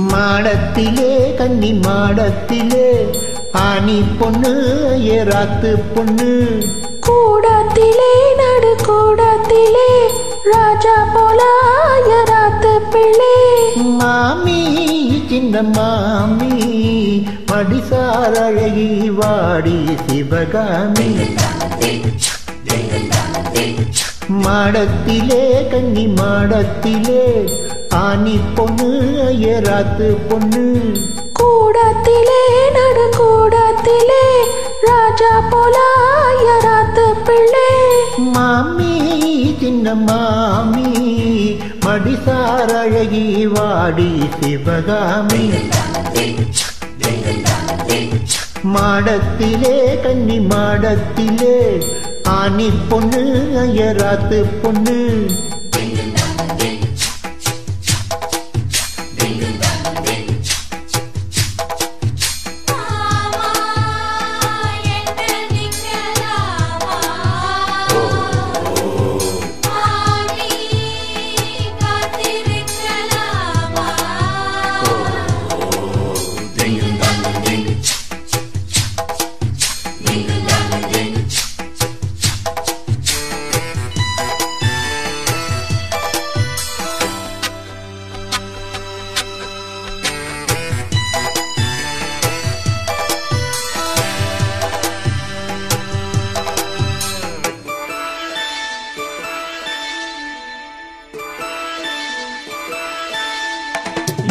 மாடத்திலே கன்னி மாடத்திலே ஆனி பொண்ணு ஏராத்து பொண்ணு கூடத்திலே நடு கூடத்திலே ராஜா போல ஏராத்து பிள்ளை மாமி சின்ன மாமி மடிசார் அழகி வாடி சிவகாமி மாடத்திலே கன்னி மாடத்திலே ஆனி பொண்ணு ஏராத்து பொண்ணு கூடத்திலே நடு கூடத்திலே ராஜா போல ஏராத்து பிள்ளை மாமி சின்ன மாமி மடிசார் அழகி வாடி சிவகாமி மாடத்திலே கன்னி மாடத்திலே ஆனி பொண்ணு ஏராத்து பொண்ணு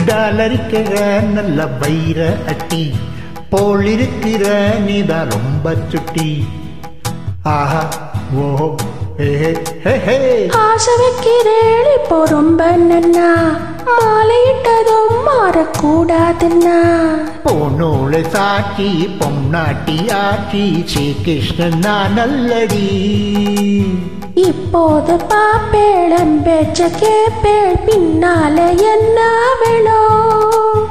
டாலரிக்கிற நல்ல வைர அட்டி போலிருக்கிற நீதான் ரொம்ப சுட்டி ஆஹா ஓ ஆசை வைக்கிறேன் இப்போ ரொம்ப நன்னா மாலையிட்டதும் மாறக்கூடாதுன்னா பொன்னோளை சாட்சி பொம்நாட்டி ஆட்சி ஸ்ரீகிருஷ்ணன் நான் நல்லடி இப்போது பாப்பேளம் பேச்ச கேப்பேள் பின்னால என்ன வேணும்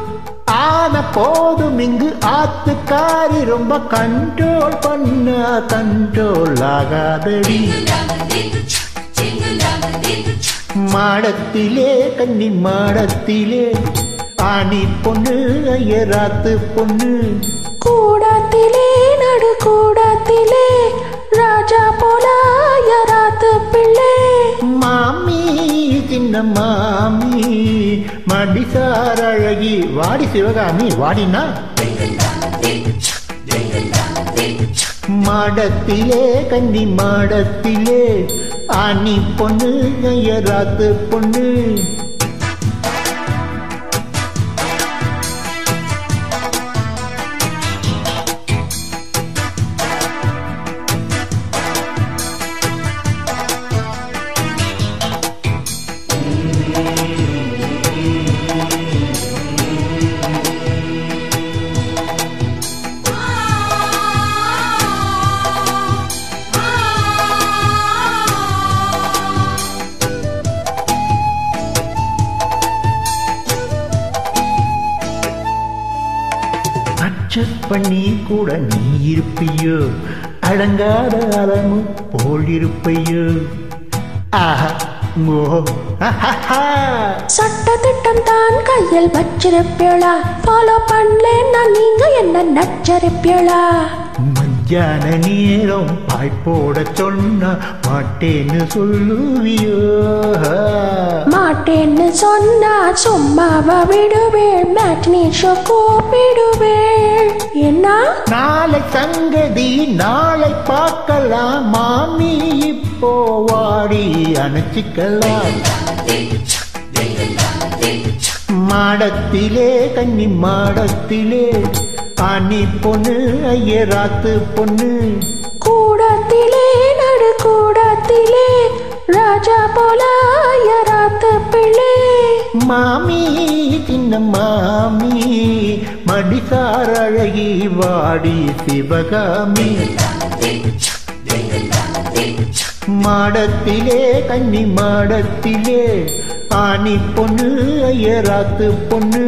ஆன போதும் இங்கு ஆத்துக்காரி ரொம்ப கண்ட்ரோல் பண்ண கண்ட்ரோல் ஆகாதடி மாடத்திலே கன்னி மாடத்திலே ஆனி பொண்ணு ஏராத்து பொண்ணு கூடத்திலே நடு கூடத்திலே ராஜா போல ஏராத்து பிள்ளை மாமி சின்ன மாமி மடிசார் அழகி வாடி சிவகாமி வாடினா மாடத்திலே கன்னி மாடத்திலே ஆனி பொண்ணு ஏராத்து பொண்ணு பண்ணி கூட நீ இருப்பையோ அடங்காத அலமு போல் இருப்பையோ ஆஹா ஓ சட்ட திட்டம் தான் கையில் வச்சிருப்பேளா ஃபாலோ பண்ணலேன்னா நீங்க என்ன நச்சரிப்பேளா மத்தியான நேரம் பாய் போட சொன்னா மாட்டேன்னு சொல்லுவியோ மாட்டேன்னு சொன்னா சும்மாவா விடுவேள் மேட்னி ஷோ கூப்பிடுவேள் என்ன நாளை சங்கதி நாளை பார்க்கலாம் மாமி இப்போ வாடி அணைச்சிக்கலாம் மாடத்திலே கன்னி மாடத்திலே ஆனி பொண்ணு ஏராத்து பொண்ணு கூடத்திலே நடு கூடத்திலே ராஜா போல ஏராத்து பிள்ளை மாமி சின்ன மாமி மடிசார் அழகி வாடி சிவகாமி மாடத்திலே கன்னி மாடத்திலே ஆனி பொண்ணு ஐயராத்து பொண்ணு